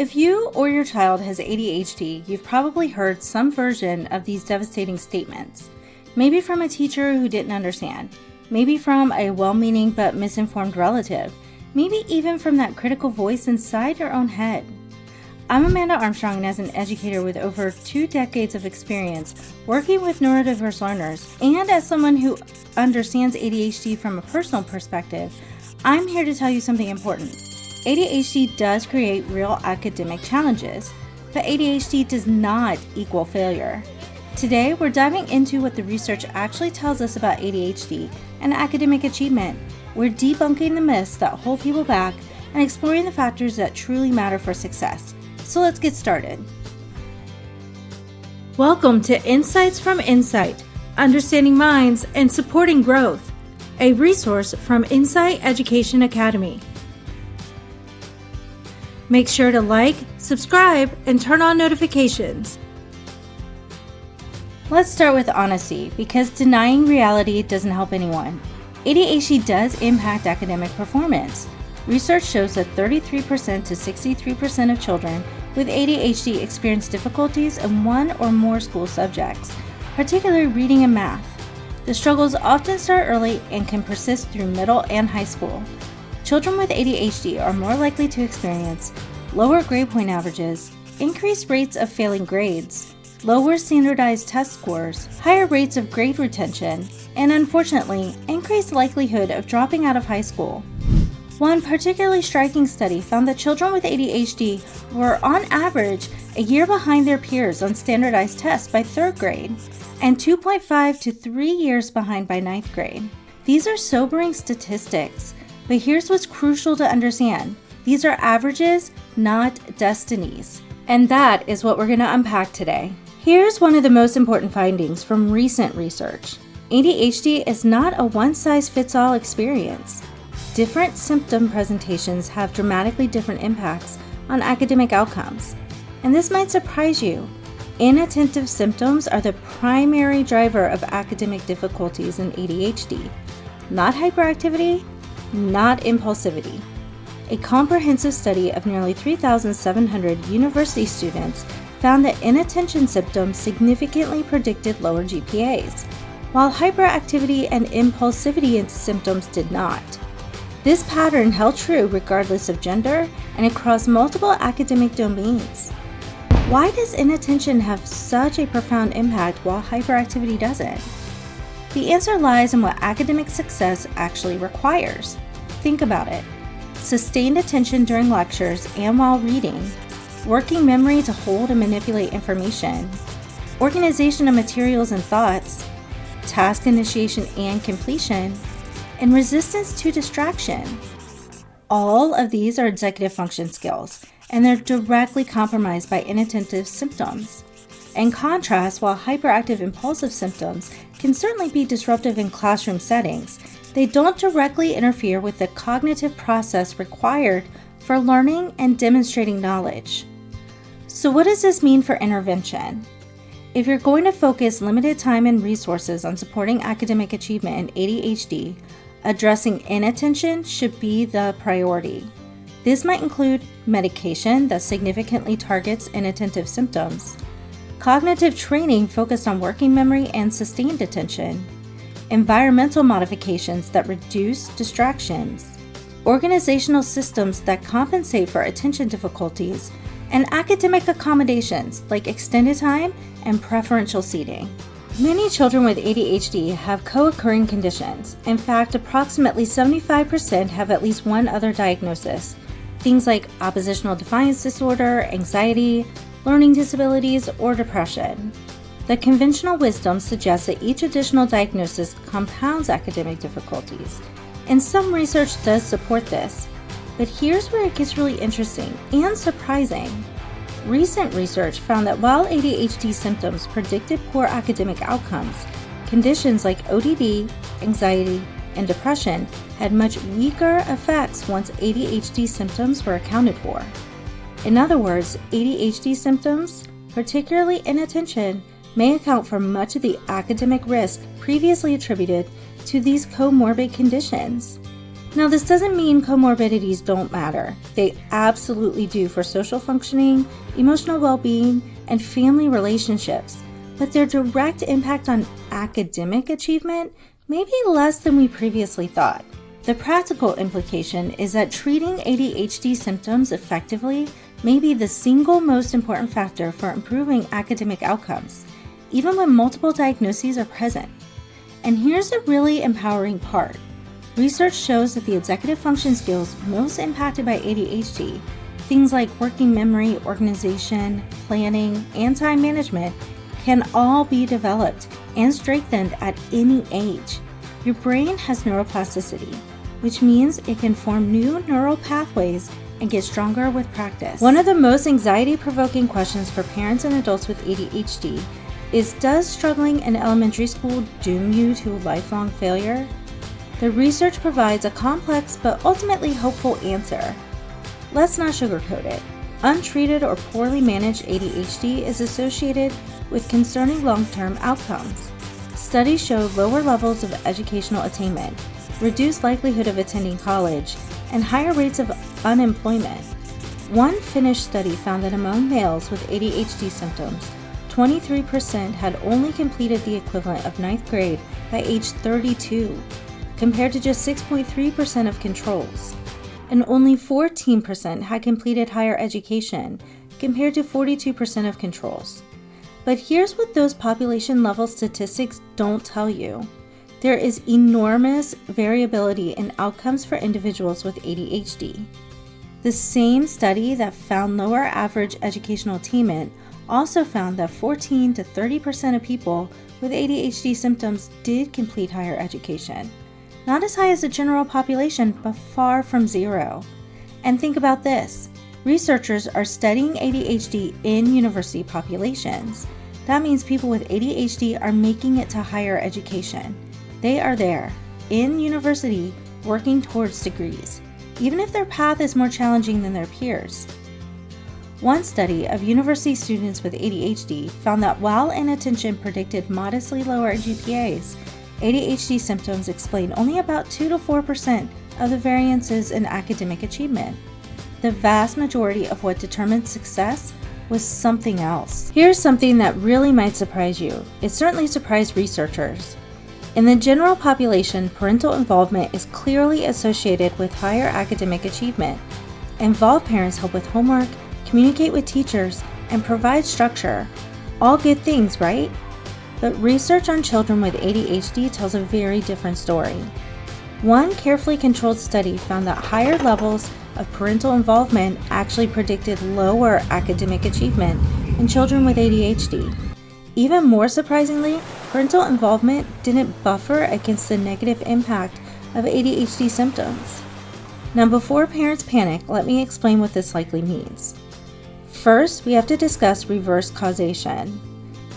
If you or your child has ADHD, you've probably heard some version of these devastating statements. Maybe from a teacher who didn't understand, maybe from a well-meaning but misinformed relative, maybe even from that critical voice inside your own head. I'm Amanda Armstrong, and as an educator with over 2 decades of experience working with neurodiverse learners, and as someone who understands ADHD from a personal perspective, I'm here to tell you something important. ADHD does create real academic challenges, but ADHD does not equal failure. Today, we're diving into what the research actually tells us about ADHD and academic achievement. We're debunking the myths that hold people back and exploring the factors that truly matter for success. So let's get started. Welcome to Insights from Insight, Understanding Minds and Supporting Growth, a resource from Insight Education Academy. Make sure to like, subscribe, and turn on notifications. Let's start with honesty, because denying reality doesn't help anyone. ADHD does impact academic performance. Research shows that 33% to 63% of children with ADHD experience difficulties in one or more school subjects, particularly reading and math. The struggles often start early and can persist through middle and high school. Children with ADHD are more likely to experience lower grade point averages, increased rates of failing grades, lower standardized test scores, higher rates of grade retention, and unfortunately, increased likelihood of dropping out of high school. One particularly striking study found that children with ADHD were, on average, a year behind their peers on standardized tests by 3rd grade, and 2.5 to 3 years behind by 9th grade. These are sobering statistics, but here's what's crucial to understand. These are averages, not destinies. And that is what we're going to unpack today. Here's one of the most important findings from recent research. ADHD is not a one-size-fits-all experience. Different symptom presentations have dramatically different impacts on academic outcomes. And this might surprise you. Inattentive symptoms are the primary driver of academic difficulties in ADHD, not hyperactivity, not impulsivity. A comprehensive study of nearly 3,700 university students found that inattention symptoms significantly predicted lower GPAs, while hyperactivity and impulsivity symptoms did not. This pattern held true regardless of gender and across multiple academic domains. Why does inattention have such a profound impact while hyperactivity doesn't? The answer lies in what academic success actually requires. Think about it. Sustained attention during lectures and while reading, working memory to hold and manipulate information, organization of materials and thoughts, task initiation and completion, and resistance to distraction. All of these are executive function skills, and they're directly compromised by inattentive symptoms. In contrast, while hyperactive impulsive symptoms can certainly be disruptive in classroom settings, they don't directly interfere with the cognitive process required for learning and demonstrating knowledge. So what does this mean for intervention? If you're going to focus limited time and resources on supporting academic achievement in ADHD, addressing inattention should be the priority. This might include medication that significantly targets inattentive symptoms, cognitive training focused on working memory and sustained attention, environmental modifications that reduce distractions, organizational systems that compensate for attention difficulties, and academic accommodations like extended time and preferential seating. Many children with ADHD have co-occurring conditions. In fact, approximately 75% have at least one other diagnosis. Things like oppositional defiance disorder, anxiety, learning disabilities, or depression. The conventional wisdom suggests that each additional diagnosis compounds academic difficulties, and some research does support this. But here's where it gets really interesting and surprising. Recent research found that while ADHD symptoms predicted poor academic outcomes, conditions like ODD, anxiety, and depression had much weaker effects once ADHD symptoms were accounted for. In other words, ADHD symptoms, particularly inattention, may account for much of the academic risk previously attributed to these comorbid conditions. Now, this doesn't mean comorbidities don't matter. They absolutely do for social functioning, emotional well-being, and family relationships. But their direct impact on academic achievement may be less than we previously thought. The practical implication is that treating ADHD symptoms effectively may be the single most important factor for improving academic outcomes, even when multiple diagnoses are present. And here's the really empowering part. Research shows that the executive function skills most impacted by ADHD, things like working memory, organization, planning, and time management, can all be developed and strengthened at any age. Your brain has neuroplasticity, which means it can form new neural pathways and get stronger with practice. One of the most anxiety-provoking questions for parents and adults with ADHD is, does struggling in elementary school doom you to lifelong failure? The research provides a complex but ultimately hopeful answer. Let's not sugarcoat it. Untreated or poorly managed ADHD is associated with concerning long-term outcomes. Studies show lower levels of educational attainment, reduced likelihood of attending college, and higher rates of unemployment. One Finnish study found that among males with ADHD symptoms, 23% had only completed the equivalent of 9th grade by age 32, compared to just 6.3% of controls. And only 14% had completed higher education, compared to 42% of controls. But here's what those population-level statistics don't tell you. There is enormous variability in outcomes for individuals with ADHD. The same study that found lower average educational attainment also found that 14 to 30% of people with ADHD symptoms did complete higher education. Not as high as the general population, but far from zero. And think about this. Researchers are studying ADHD in university populations. That means people with ADHD are making it to higher education. They are there, in university, working towards degrees, even if their path is more challenging than their peers. One study of university students with ADHD found that while inattention predicted modestly lower GPAs, ADHD symptoms explain only about 2 to 4% of the variances in academic achievement. The vast majority of what determined success was something else. Here's something that really might surprise you. It certainly surprised researchers. In the general population, parental involvement is clearly associated with higher academic achievement. Involved parents help with homework, communicate with teachers, and provide structure. All good things, right? But research on children with ADHD tells a very different story. One carefully controlled study found that higher levels of parental involvement actually predicted lower academic achievement in children with ADHD. Even more surprisingly, parental involvement didn't buffer against the negative impact of ADHD symptoms. Now, before parents panic, let me explain what this likely means. First, we have to discuss reverse causation.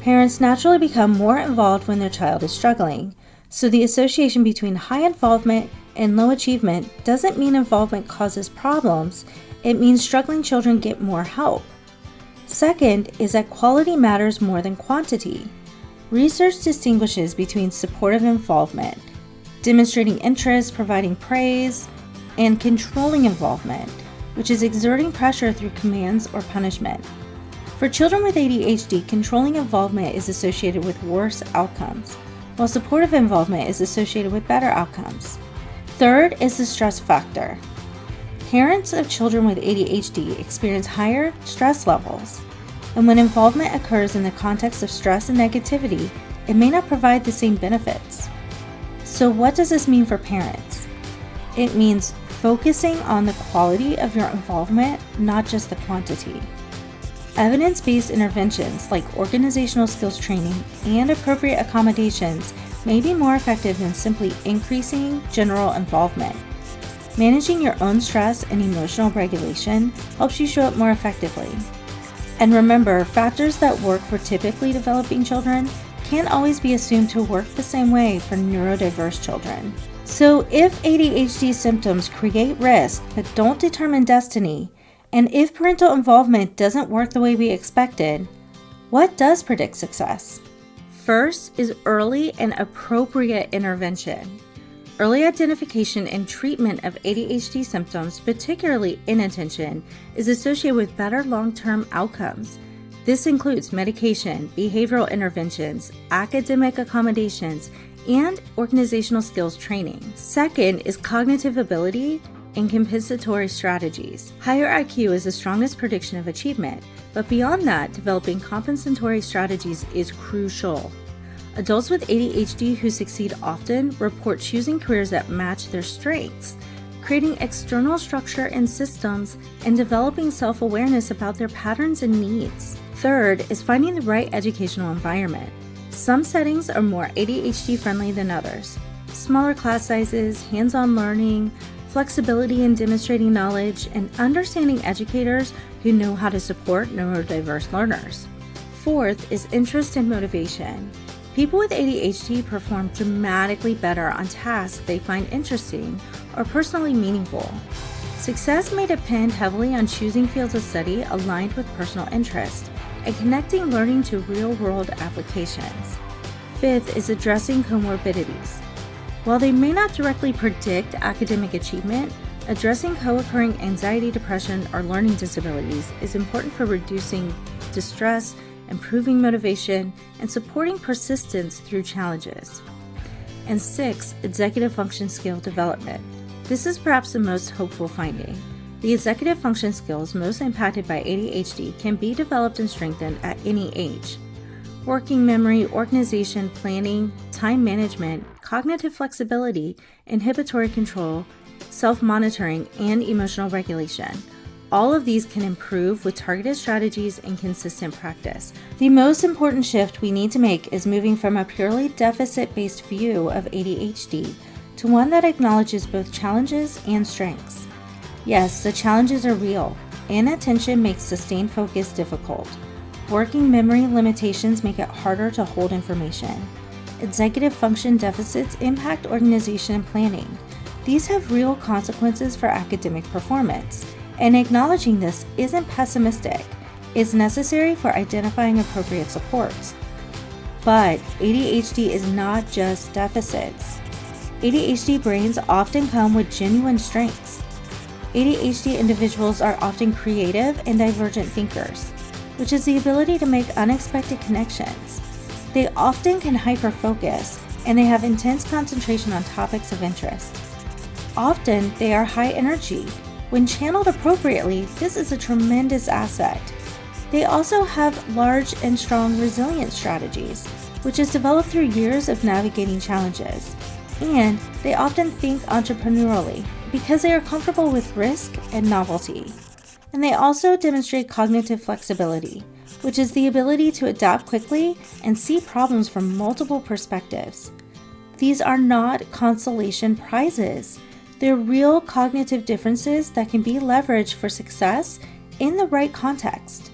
Parents naturally become more involved when their child is struggling, so the association between high involvement and low achievement doesn't mean involvement causes problems, it means struggling children get more help. Second is that quality matters more than quantity. Research distinguishes between supportive involvement, demonstrating interest, providing praise, and controlling involvement, which is exerting pressure through commands or punishment. For children with ADHD, controlling involvement is associated with worse outcomes, while supportive involvement is associated with better outcomes. Third is the stress factor. Parents of children with ADHD experience higher stress levels, and when involvement occurs in the context of stress and negativity, it may not provide the same benefits. So what does this mean for parents? It means focusing on the quality of your involvement, not just the quantity. Evidence-based interventions like organizational skills training and appropriate accommodations may be more effective than simply increasing general involvement. Managing your own stress and emotional regulation helps you show up more effectively. And remember, factors that work for typically developing children can't always be assumed to work the same way for neurodiverse children. So if ADHD symptoms create risk but don't determine destiny, and if parental involvement doesn't work the way we expected, what does predict success? First is early and appropriate intervention. Early identification and treatment of ADHD symptoms, particularly inattention, is associated with better long-term outcomes. This includes medication, behavioral interventions, academic accommodations, and organizational skills training. Second is cognitive ability and compensatory strategies. Higher IQ is the strongest prediction of achievement, but beyond that, developing compensatory strategies is crucial. Adults with ADHD who succeed often report choosing careers that match their strengths, creating external structure and systems, and developing self-awareness about their patterns and needs. Third is finding the right educational environment. Some settings are more ADHD friendly than others. Smaller class sizes, hands-on learning, flexibility in demonstrating knowledge, and understanding educators who know how to support neurodiverse learners. Fourth is interest and motivation. People with ADHD perform dramatically better on tasks they find interesting or personally meaningful. Success may depend heavily on choosing fields of study aligned with personal interest and connecting learning to real-world applications. Fifth is addressing comorbidities. While they may not directly predict academic achievement, addressing co-occurring anxiety, depression, or learning disabilities is important for reducing distress, improving motivation, and supporting persistence through challenges. And 6, executive function skill development. This is perhaps the most hopeful finding. The executive function skills most impacted by ADHD can be developed and strengthened at any age. Working memory, organization, planning, time management, cognitive flexibility, inhibitory control, self-monitoring, and emotional regulation. All of these can improve with targeted strategies and consistent practice. The most important shift we need to make is moving from a purely deficit-based view of ADHD to one that acknowledges both challenges and strengths. Yes, the challenges are real. Inattention makes sustained focus difficult. Working memory limitations make it harder to hold information. Executive function deficits impact organization and planning. These have real consequences for academic performance. And acknowledging this isn't pessimistic. It's necessary for identifying appropriate supports. But ADHD is not just deficits. ADHD brains often come with genuine strengths. ADHD individuals are often creative and divergent thinkers, which is the ability to make unexpected connections. They often can hyper-focus, and they have intense concentration on topics of interest. Often, they are high energy. When channeled appropriately, this is a tremendous asset. They also have large and strong resilience strategies, which is developed through years of navigating challenges. And they often think entrepreneurially because they are comfortable with risk and novelty. And they also demonstrate cognitive flexibility, which is the ability to adapt quickly and see problems from multiple perspectives. These are not consolation prizes. They're real cognitive differences that can be leveraged for success in the right context.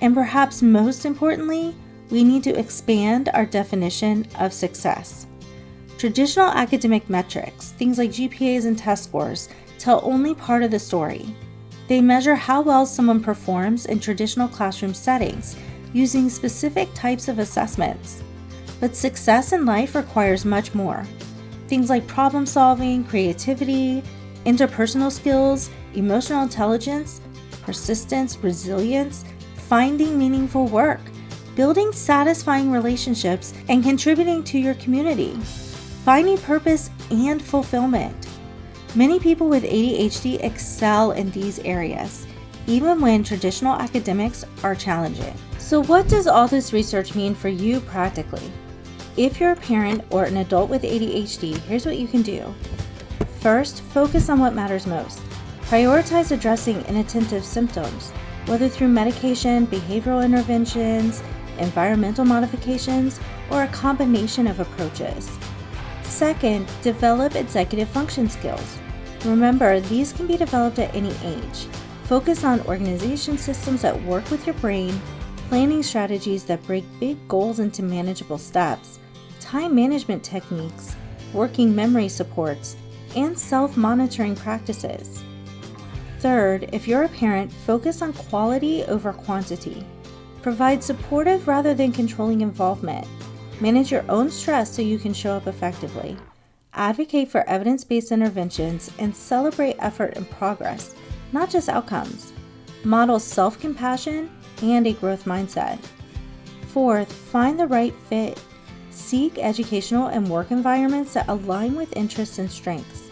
And perhaps most importantly, we need to expand our definition of success. Traditional academic metrics, things like GPAs and test scores, tell only part of the story. They measure how well someone performs in traditional classroom settings using specific types of assessments. But success in life requires much more. Things like problem solving, creativity, interpersonal skills, emotional intelligence, persistence, resilience, finding meaningful work, building satisfying relationships, and contributing to your community, finding purpose and fulfillment. Many people with ADHD excel in these areas, even when traditional academics are challenging. So what does all this research mean for you practically? If you're a parent or an adult with ADHD, here's what you can do. First, focus on what matters most. Prioritize addressing inattentive symptoms, whether through medication, behavioral interventions, environmental modifications, or a combination of approaches. Second, develop executive function skills. Remember, these can be developed at any age. Focus on organization systems that work with your brain, planning strategies that break big goals into manageable steps, time management techniques, working memory supports, and self-monitoring practices. Third, if you're a parent, focus on quality over quantity. Provide supportive rather than controlling involvement. Manage your own stress so you can show up effectively. Advocate for evidence-based interventions and celebrate effort and progress, not just outcomes. Model self-compassion and a growth mindset. Fourth, find the right fit. Seek educational and work environments that align with interests and strengths.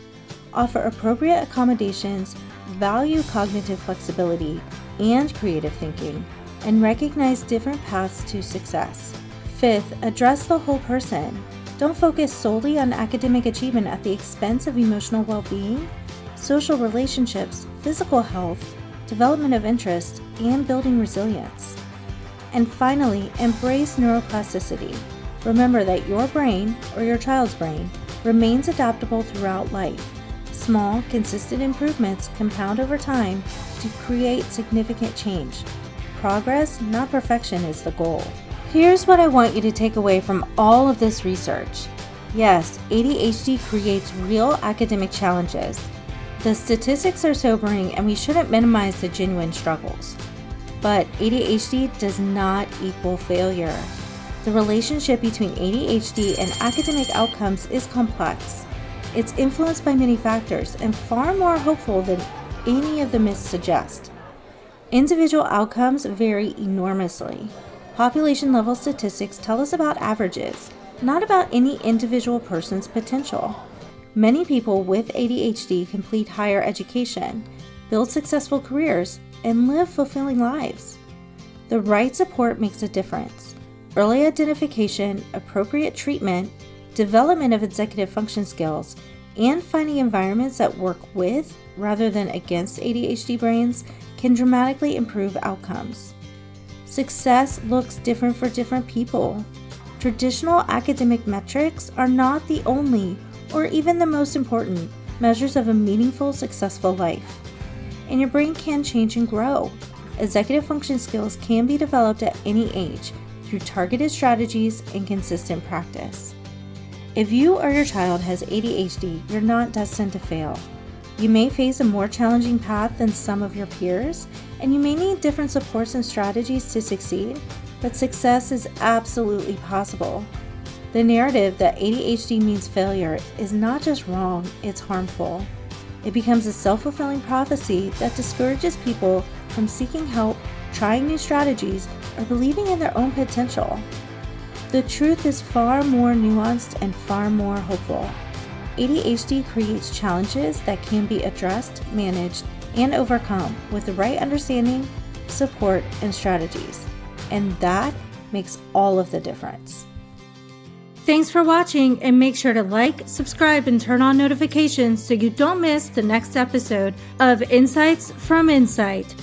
Offer appropriate accommodations, value cognitive flexibility and creative thinking, and recognize different paths to success. Fifth, address the whole person. Don't focus solely on academic achievement at the expense of emotional well-being, social relationships, physical health, development of interest, and building resilience. And finally, embrace neuroplasticity. Remember that your brain, or your child's brain, remains adaptable throughout life. Small, consistent improvements compound over time to create significant change. Progress, not perfection, is the goal. Here's what I want you to take away from all of this research. Yes, ADHD creates real academic challenges. The statistics are sobering and we shouldn't minimize the genuine struggles. But ADHD does not equal failure. The relationship between ADHD and academic outcomes is complex. It's influenced by many factors and far more hopeful than any of the myths suggest. Individual outcomes vary enormously. Population-level statistics tell us about averages, not about any individual person's potential. Many people with ADHD complete higher education, build successful careers, and live fulfilling lives. The right support makes a difference. Early identification, appropriate treatment, development of executive function skills, and finding environments that work with rather than against ADHD brains can dramatically improve outcomes. Success looks different for different people. Traditional academic metrics are not the only or even the most important measures of a meaningful, successful life. And your brain can change and grow. Executive function skills can be developed at any age through targeted strategies and consistent practice. If you or your child has ADHD, you're not destined to fail. You may face a more challenging path than some of your peers, and you may need different supports and strategies to succeed, but success is absolutely possible. The narrative that ADHD means failure is not just wrong, it's harmful. It becomes a self-fulfilling prophecy that discourages people from seeking help, trying new strategies, or believing in their own potential. The truth is far more nuanced and far more hopeful. ADHD creates challenges that can be addressed, managed, and overcome with the right understanding, support, and strategies. And that makes all of the difference. Thanks for watching, and make sure to like, subscribe, and turn on notifications so you don't miss the next episode of Insights from Insight.